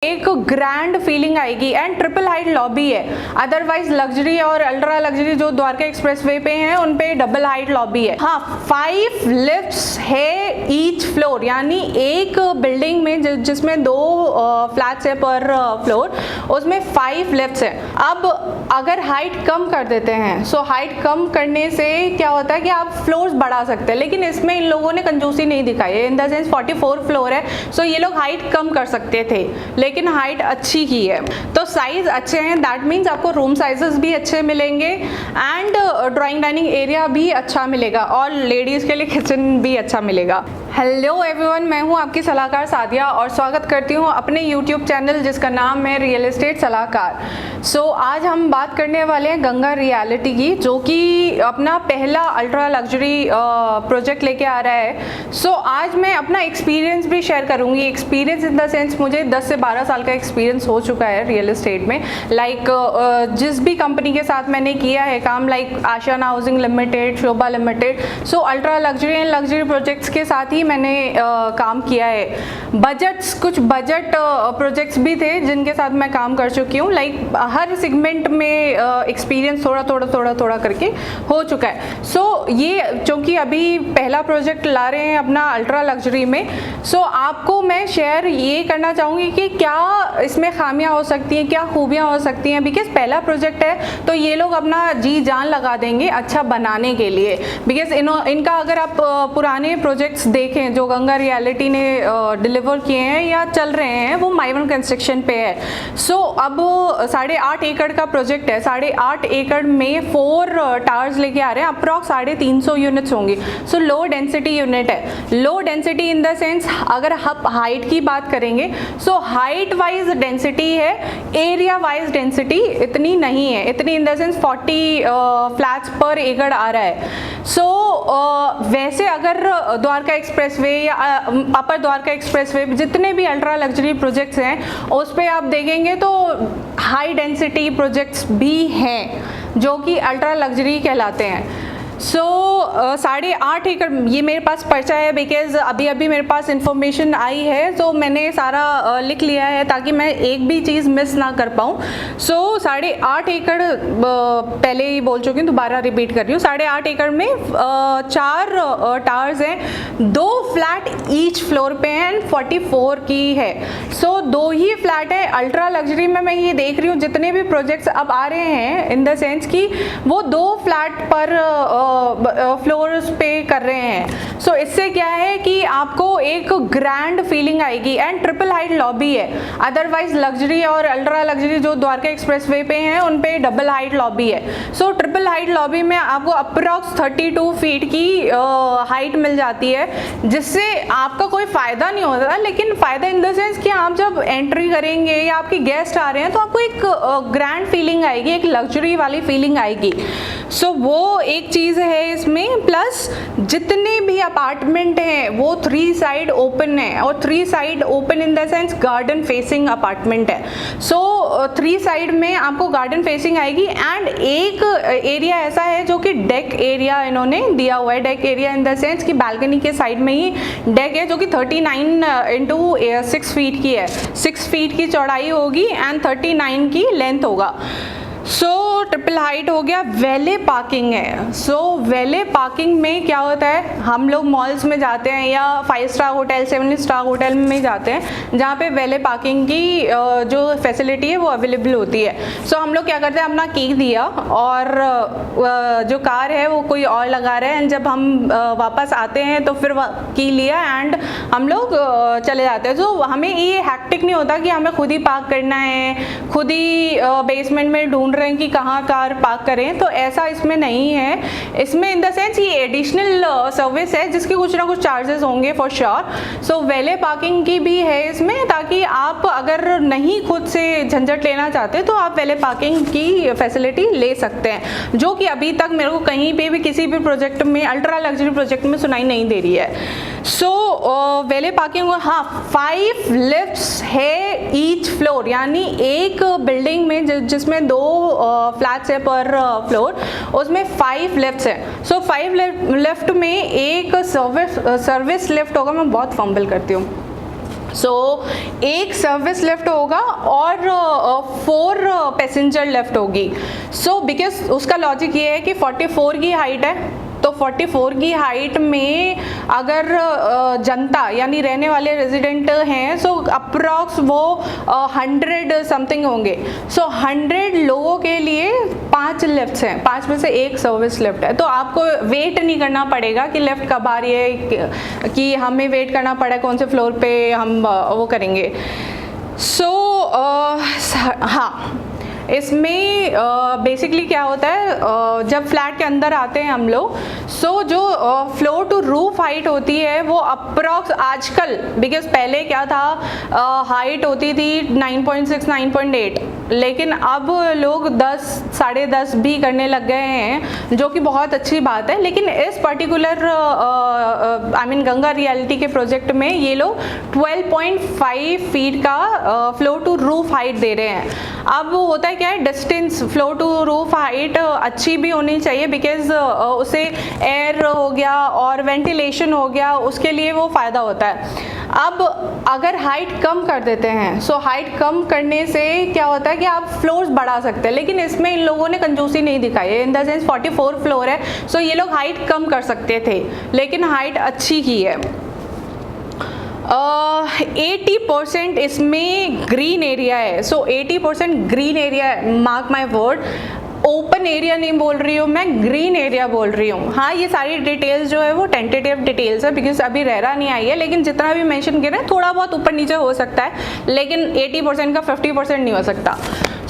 एक grand feeling आएगी and triple height lobby है। अदरवाइज लग्जरी और अल्ट्रा लग्जरी जो द्वारका एक्सप्रेसवे पे हैं उन पे डबल हाइट लॉबी है। हाँ, 5 लिफ्ट्स है ईच फ्लोर, यानी एक बिल्डिंग में जिसमें 2 फ्लैट्स है पर फ्लोर, उसमें 5 लिफ्ट्स है। अब अगर हाइट कम कर देते हैं, सो हाइट कम करने से क्या होता है कि आप फ्लोर्स बढ़ा सकते हैं, लेकिन इसमें इन लोगों ने कंजूसी नहीं दिखाई है। इन द सेंस 44 फ्लोर है, सो ये लोग हाइट कम कर सकते थे लेकिन हाइट अच्छी की है, तो साइज अच्छे हैं। दैट मीन्स आपको रूम साइजेस भी अच्छे मिलेंगे एंड ड्राइंग डाइनिंग एरिया भी अच्छा मिलेगा और लेडीज के लिए किचन भी अच्छा मिलेगा। हेलो एवरीवन, मैं हूं आपकी सलाहकार सादिया और स्वागत करती हूं अपने यूट्यूब चैनल जिसका नाम है रियल एस्टेट सलाहकार। आज हम बात करने वाले हैं गंगा रियलिटी की, जो कि अपना पहला अल्ट्रा लग्जरी प्रोजेक्ट लेके आ रहा है। आज मैं अपना एक्सपीरियंस भी शेयर करूंगी। एक्सपीरियंस इन द सेंस मुझे 10 से 12 साल का एक्सपीरियंस हो चुका है रियल एस्टेट में। जिस भी कंपनी के साथ मैंने किया है काम, like Ashiana housing limited, Sobha limited, ultra luxury and luxury projects के साथ ही मैंने काम किया है। कुछ बजट प्रोजेक्ट्स भी थे जिनके साथ मैं काम कर चुकी हूँ। लाइक हर सेगमेंट में एक्सपीरियंस थोड़ा करके हो चुका है। ये क्योंकि अभी पहला प्रोजेक्ट ला रहे हैं अपना अल्ट्रा लग्जरी में, आपको मैं शेयर ये करना चाहूँगी कि क्या इसमें खामियां हो सकती हैं, क्या खूबियां हो सकती हैं। बिकॉज पहला प्रोजेक्ट है तो ये लोग अपना जी जान लगा देंगे अच्छा बनाने के लिए। बिकॉज इनका अगर आप पुराने प्रोजेक्ट्स देखें जो गंगा रियलिटी ने डिलीवर किए हैं या चल रहे हैं, वो माइवन कंस्ट्रक्शन पे है। अब 8.5 एकड़ का प्रोजेक्ट है। 8.5 एकड़ में 4 टावर्स लेके आ रहे हैं, अप्रॉक्स 350 यूनिट्स होंगी। लो डेंसिटी यूनिट है। Low density in the sense अगर आप हाइट की बात करेंगे, हाइट वाइज डेंसिटी है, एरिया वाइज डेंसिटी इतनी नहीं है। इतनी इन द सेंस 40 फ्लैट्स पर एकड़ आ रहा है। वैसे अगर द्वारका एक्सप्रेसवे या अपर द्वारका एक्सप्रेसवे जितने भी अल्ट्रा लग्जरी प्रोजेक्ट्स हैं उस पे आप देखेंगे तो हाई डेंसिटी प्रोजेक्ट्स भी हैं जो कि अल्ट्रा लग्जरी कहलाते हैं। 8.5 एकड़ ये मेरे पास पर्चा है, बिकॉज अभी मेरे पास इंफॉर्मेशन आई है, तो मैंने सारा लिख लिया है ताकि मैं एक भी चीज़ मिस ना कर पाऊँ। 8.5 एकड़ पहले ही बोल चुकी हूँ, दोबारा रिपीट कर रही हूँ। 8.5 एकड़ में 4 टावर्स हैं, 2 फ्लैट ईच फ्लोर पे हैं, 44 की है। 2 ही फ्लैट है। अल्ट्रा लग्जरी में मैं ये देख रही हूँ जितने भी प्रोजेक्ट्स अब आ रहे हैं इन द सेंस कि वो 2 फ्लैट पर फ्लोर्स पे कर रहे हैं। इससे क्या है कि आपको एक ग्रैंड फीलिंग आएगी एंड ट्रिपल हाइट लॉबी है। अदरवाइज लग्जरी और अल्ट्रा लग्जरी जो द्वारका एक्सप्रेसवे पे हैं उन पे डबल हाइट लॉबी है। ट्रिपल हाइट लॉबी में आपको अप्रॉक्स 32 फीट की हाइट मिल जाती है, जिससे आपका कोई फ़ायदा नहीं होता, लेकिन फ़ायदा इन द सेंस कि आप जब एंट्री करेंगे या आपके गेस्ट आ रहे हैं तो आपको एक ग्रैंड फीलिंग आएगी, एक लग्जरी वाली फीलिंग आएगी। वो एक चीज़ है इसमें। प्लस जितने भी अपार्टमेंट हैं वो 3 साइड ओपन है, और 3 side open in the sense garden facing apartment है। 3 साइड में आपको गार्डन फेसिंग आएगी एंड एक एरिया ऐसा है जो कि डेक एरिया इन्होंने दिया हुआ है। Deck area in the sense कि बालकनी के साइड में ही डेक है, जो कि 39 इंटू 6 फीट की है। 6 फीट की चौड़ाई होगी एंड 39 की लेंथ होगा। ट्रिपल हाइट हो गया। वैले पार्किंग है। वैले पार्किंग में क्या होता है, हम लोग मॉल्स में जाते हैं या 5 स्टार होटल, 7 स्टार होटल में जाते हैं जहाँ पे वैले पार्किंग की जो फैसिलिटी है वो अवेलेबल होती है। हम लोग क्या करते हैं, अपना की दिया और जो कार है वो कोई और लगा रहे हैं, जब हम वापस आते हैं तो फिर की लिया एंड हम लोग चले जाते हैं। हमें ये हैक्टिक नहीं होता कि हमें खुद ही पार्क करना है, खुद ही बेसमेंट में ढूंढ रहे हैं कि कहाँ कार पार्क करें, तो ऐसा इसमें नहीं है। इसमें इन द सेंस ये एडिशनल सर्विस है जिसके कुछ ना कुछ चार्जेस होंगे फॉर श्योर। वैले पार्किंग की भी है इसमें, ताकि आप अगर नहीं खुद से झंझट लेना चाहते तो आप वैले पार्किंग की फैसिलिटी ले सकते हैं, जो कि अभी तक मेरे को कहीं पे भी किसी भी प्रोजेक्ट में, अल्ट्रा लग्जरी प्रोजेक्ट में सुनाई नहीं दे रही है। वैले पार्किंग, हाँ, 5 लिफ्ट्स है ईच फ्लोर, यानी एक बिल्डिंग में जिसमें 2 फ्लैट्स है पर फ्लोर, उसमें 5 लिफ्ट्स हैं। 5 लिफ्ट में एक सर्विस लिफ्ट होगा। मैं बहुत फंबल करती हूँ। सो एक सर्विस लिफ्ट होगा और 4 पैसेंजर लिफ्ट होगी। सो बिकॉज उसका लॉजिक ये है कि 44 की हाइट है, तो 44 की हाइट में अगर जनता यानी रहने वाले रेजिडेंट हैं सो अप्रॉक्स वो 100 समथिंग होंगे। सो 100 लोगों के लिए 5 लिफ्ट्स हैं, 5 में से एक सर्विस लिफ्ट है। तो आपको वेट नहीं करना पड़ेगा कि लिफ्ट कब आ रही है, कि हमें वेट करना पड़ा कौन से फ्लोर पे हम वो करेंगे। सो हाँ, इसमें बेसिकली क्या होता है, जब फ्लैट के अंदर आते हैं हम लोग, सो जो फ्लोर टू रूफ हाइट होती है वो अप्रॉक्स आजकल, बिकॉज पहले क्या था हाइट होती थी 9.6 9.8, लेकिन अब लोग 10 साढ़े 10 भी करने लग गए हैं, जो कि बहुत अच्छी बात है। लेकिन इस particular I mean Ganga realty के प्रोजेक्ट में ये लोग 12.5 फीट का फ्लोर टू रूफ हाइट दे रहे हैं। अब होता है क्या है, distance floor to roof height अच्छी भी होनी चाहिए, बिकॉज उसे एयर हो गया और वेंटिलेशन हो गया, उसके लिए वो फ़ायदा होता है। अब अगर हाइट कम कर देते हैं, सो हाइट कम करने से क्या होता है कि आप फ्लोर्स बढ़ा सकते हैं, लेकिन इसमें इन लोगों ने कंजूसी नहीं दिखाई है। इन द सेंस 44 फ्लोर है, सो ये लोग हाइट कम कर सकते थे, लेकिन हाइट अच्छी की है। 80% इसमें ग्रीन एरिया है। सो 80% ग्रीन एरिया है, mark my word. Open area नहीं बोल रही हूँ मैं, ग्रीन एरिया बोल रही हूँ। हाँ, ये सारी डिटेल्स जो है वो टेंटेटिव डिटेल्स है, बिकॉज अभी रेरा नहीं आई है, लेकिन जितना भी मेंशन किया है थोड़ा बहुत ऊपर नीचे हो सकता है, लेकिन 80% का 50% नहीं हो सकता।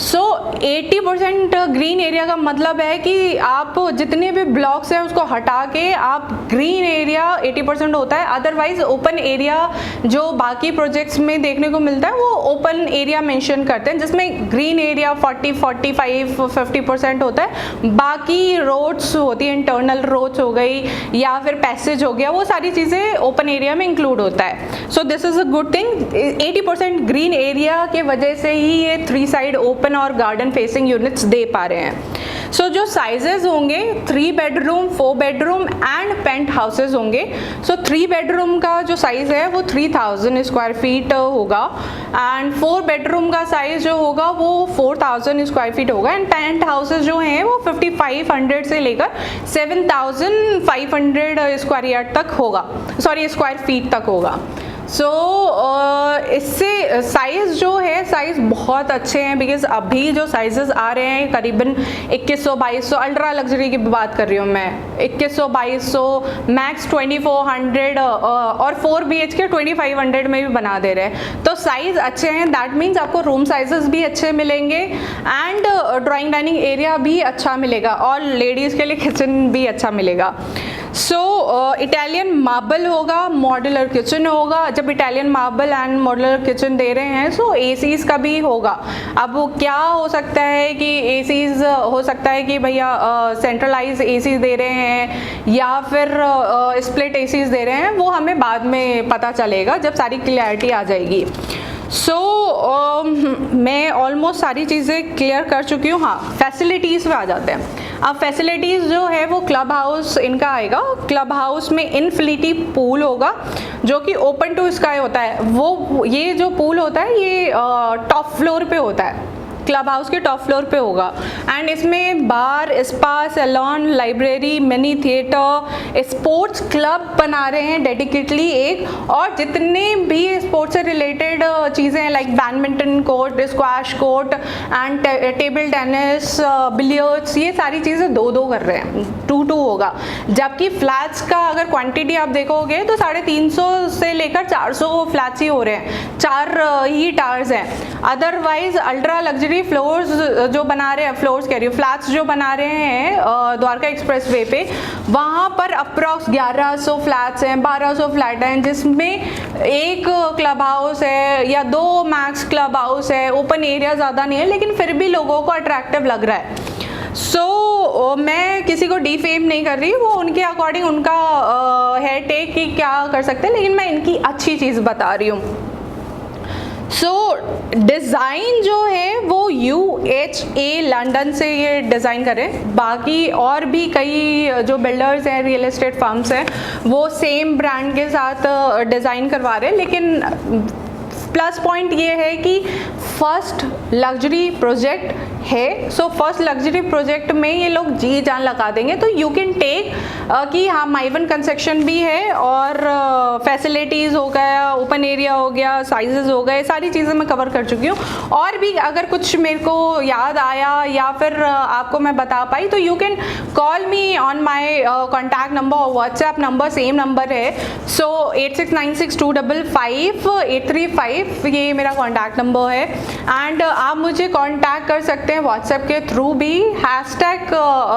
सो 80% ग्रीन एरिया का मतलब है कि आप जितने भी ब्लॉक्स हैं उसको हटा के आप ग्रीन एरिया 80% होता है। अदरवाइज ओपन एरिया जो बाकी प्रोजेक्ट्स में देखने को मिलता है वो ओपन एरिया मेंशन करते हैं, जिसमें ग्रीन एरिया 40-45-50% होता है। बाकी रोड्स होती है, इंटरनल रोड्स हो गई या फिर पैसेज हो गया, वो सारी चीज़ें ओपन एरिया में इंक्लूड होता है। So this is a good thing. 80% green area के वजह से ही ये 3 साइड ओपन और गार्डन फेसिंग यूनिट्स दे पा रहे हैं। सो जो साइजेस होंगे 3 bedroom, 4 bedroom and penthouses होंगे। सो 3 बेडरूम का जो साइज है वो 3000 स्क्वायर फीट होगा एंड 4 बेडरूम का साइज जो होगा वो 4000 स्क्वायर फीट होगा एंड पेंट हाउसेज जो हैं वो 5500 से लेकर 7500 स्क्वायर यार्ड तक होगा, सॉरी स्क्वायर फीट तक होगा। सो इससे साइज़ जो है साइज़ बहुत अच्छे हैं, बिकॉज अभी जो साइजेस आ रहे हैं करीबन 2100-2200, अल्ट्रा लग्जरी की बात कर रही हूँ मैं, 2100-2200 मैक्स 2400 और 4 BHK 2500 में भी बना दे रहे हैं। तो साइज़ अच्छे हैं, दैट मीन्स आपको रूम साइजेस भी अच्छे मिलेंगे एंड ड्राइंग डाइनिंग एरिया भी अच्छा मिलेगा और लेडीज़ के लिए किचन भी अच्छा मिलेगा। सो इटालियन मार्बल होगा, मॉड्यूलर किचन होगा। जब Italian marble and modular kitchen दे रहे हैं सो एसीज का भी होगा। अब वो क्या हो सकता है कि एसीज हो सकता है कि भैया सेंट्रलाइज एसीज दे रहे हैं या फिर स्प्लिट एसीज दे रहे हैं, वो हमें बाद में पता चलेगा जब सारी क्लियरिटी आ जाएगी। मैं ऑलमोस्ट सारी चीज़ें क्लियर कर चुकी हूँ। हाँ, फैसिलिटीज़ पे आ जाते हैं। अब फैसिलिटीज़ जो है वो क्लब हाउस इनका आएगा। क्लब हाउस में इनफिनिटी पूल होगा जो कि ओपन टू स्काई होता है। वो ये जो पूल होता है ये टॉप फ्लोर पे होता है, क्लब हाउस के टॉप फ्लोर पे होगा एंड इसमें bar, spa, salon, library, mini theatre, sports club बना रहे हैं डेडिकेटली एक, और जितने भी स्पोर्ट्स से रिलेटेड चीज़ें हैं like badminton court, squash court and table tennis, billiards, ये सारी चीज़ें 2-2 कर रहे हैं, 2-2 होगा। जबकि फ्लैट्स का अगर क्वांटिटी आप देखोगे तो 350 से लेकर 400 फ्लैट्स ही हो रहे हैं, 4 ही टावर्स हैं। अदरवाइज अल्ट्रा लग्जरी फ्लोर्स जो बना रहे हैं, फ्लोर्स कह रही हूँ, फ्लैट्स जो बना रहे हैं द्वारका एक्सप्रेस वे पे, वहाँ पर अप्रॉक्स 1100 फ्लैट्स हैं, 1200 फ्लैट हैं, जिसमें एक क्लब हाउस है या 2 मैक्स क्लब हाउस है। ओपन एरिया ज़्यादा नहीं है लेकिन फिर भी लोगों को अट्रैक्टिव लग रहा है। मैं किसी को डिफेम नहीं कर रही, वो उनके अकॉर्डिंग उनका है टेक कि क्या कर सकते हैं, लेकिन मैं इनकी अच्छी चीज़ बता रही हूँ। डिज़ाइन जो है वो UHA लंदन से ये डिज़ाइन करें। बाकी और भी कई जो बिल्डर्स हैं, रियल एस्टेट फर्म्स हैं, वो सेम ब्रांड के साथ डिज़ाइन करवा रहे हैं, लेकिन प्लस पॉइंट ये है कि फर्स्ट लग्जरी प्रोजेक्ट है, सो फर्स्ट लग्जरी प्रोजेक्ट में ये लोग जी जान लगा देंगे। तो यू कैन टेक कि हाँ माइवन कंस्ट्रक्शन भी है और फैसिलिटीज़ हो गया, ओपन एरिया हो गया, साइजेस हो गए, सारी चीज़ें मैं कवर कर चुकी हूँ। और भी अगर कुछ मेरे को याद आया या फिर आपको मैं बता पाई तो you can call me on my contact number और व्हाट्सएप नंबर सेम नंबर है। सो 8696255835 ये मेरा कॉन्टैक्ट नंबर है। एंड आप मुझे कॉन्टैक्ट कर सकते हैं व्हाट्सएप के थ्रू भी, हैशटैग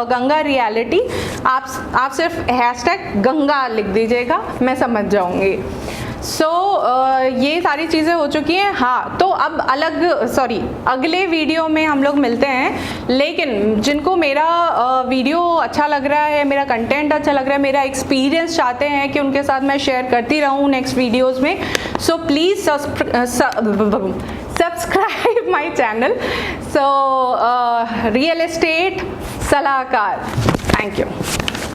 गंगा रियलिटी, आप सिर्फ हैशटैग गंगा लिख दीजिएगा, मैं समझ जाऊंगी। सो ये सारी चीज़ें हो चुकी हैं। हाँ, तो अब अगले वीडियो में हम लोग मिलते हैं। लेकिन जिनको मेरा वीडियो अच्छा लग रहा है, मेरा कंटेंट अच्छा लग रहा है, मेरा एक्सपीरियंस चाहते हैं कि उनके साथ मैं शेयर करती रहूँ नेक्स्ट वीडियोज़ में, so please subscribe my channel. So real estate सलाहकार, थैंक यू।